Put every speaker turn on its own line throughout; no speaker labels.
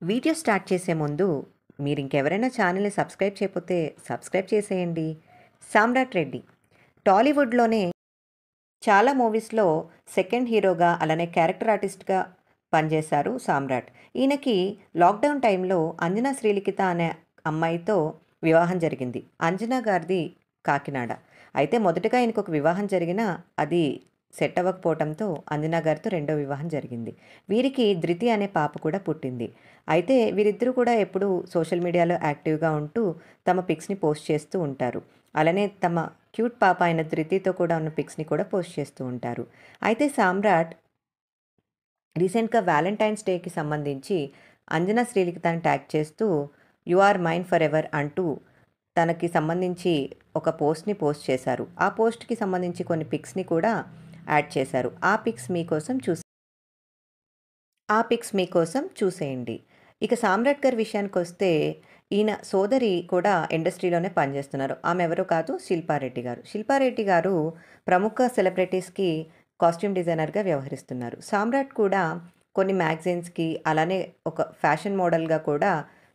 Video start చేసే ముందు మీరు ఇంకెవరైనా ఛానల్ని సబ్స్క్రైబ్ చేయకపోతే సబ్స్క్రైబ్ చేసేయండి. సామ్రాట్ రెడ్డి టాలీవుడ్లోనే చాలా మూవీస్లో సెకండ్ హీరోగా అలానే క్యారెక్టర్ ఆర్టిస్ట్గా పనిచేశారు సామ్రాట్. ఈయనకి లాక్డౌన్ టైంలో అంజనా శ్రీలిఖిత అనే అమ్మాయితో వివాహం జరిగింది. అంజనా గారిది కాకినాడ. అయితే మొదటగా ఈయనకు ఒక వివాహం జరిగినా అది సెట్ అవ్వకపోవడంతో అంజనా గారితో రెండో వివాహం జరిగింది. వీరికి ధృతి అనే పాప కూడా పుట్టింది. అయితే వీరిద్దరూ కూడా ఎప్పుడూ సోషల్ మీడియాలో యాక్టివ్గా ఉంటూ తమ పిక్స్ని పోస్ట్ చేస్తూ ఉంటారు. అలానే తమ క్యూట్ పాప అయిన ధృతితో కూడా ఉన్న పిక్స్ని కూడా పోస్ట్ చేస్తూ ఉంటారు. అయితే సామ్రాట్ రీసెంట్‌గా వ్యాలంటైన్స్ డేకి సంబంధించి అంజనా శ్రీలిఖితని ట్యాగ్ చేస్తూ you are mine for ever అంటూ తనకి సంబంధించి ఒక పోస్ట్‌ని పోస్ట్ చేశారు. ఆ పోస్ట్‌కి సంబంధించి కొన్ని పిక్స్‌ని కూడా యాడ్ చేశారు. ఆ పిక్స్ మీకోసం చూసేయండి. ఇక సామ్రాట్ గారి విషయానికొస్తే ఈయన సోదరి కూడా ఇండస్ట్రీలోనే పనిచేస్తున్నారు. ఆమె ఎవరో కాదు శిల్పారెడ్డి గారు. శిల్పారెడ్డి గారు ప్రముఖ సెలబ్రిటీస్‌కి కాస్ట్యూమ్ డిజైనర్‌గా వ్యవహరిస్తున్నారు. సామ్రాట్ కూడా కొన్ని మ్యాగజైన్స్‌కి అలానే ఒక ఫ్యాషన్ మోడల్‌గా కూడా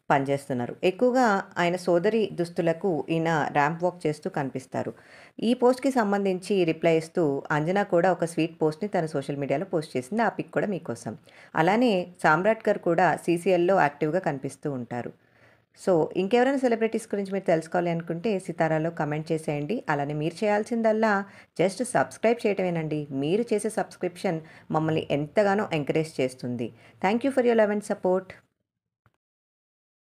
పనిచేస్తున్నారు. ఎక్కువగా ఆయన సోదరి దుస్తులకు ఈయన ర్యాంప్ వాక్ చేస్తూ కనిపిస్తారు. ఈ పోస్ట్‌కి సంబంధించి రిప్లై ఇస్తూ అంజనా కూడా ఒక స్వీట్ పోస్ట్‌ని తన సోషల్ మీడియాలో పోస్ట్ చేసింది. ఆ పిక్ కూడా మీకోసం. అలానే సామ్రాట్ గారు కూడా సీసీఎల్‌లో యాక్టివ్‌గా కనిపిస్తూ ఉంటారు. సో, ఇంకెవరైనా సెలబ్రిటీస్ గురించి మీరు తెలుసుకోవాలి అనుకుంటే సితారాలో కమెంట్ చేసేయండి. అలానే మీరు చేయాల్సిందల్లా జస్ట్ సబ్స్క్రైబ్ చేయటమేనండి. మీరు చేసే సబ్స్క్రిప్షన్ మమ్మల్ని ఎంతగానో ఎంకరేజ్ చేస్తుంది. Thank you for your love and support.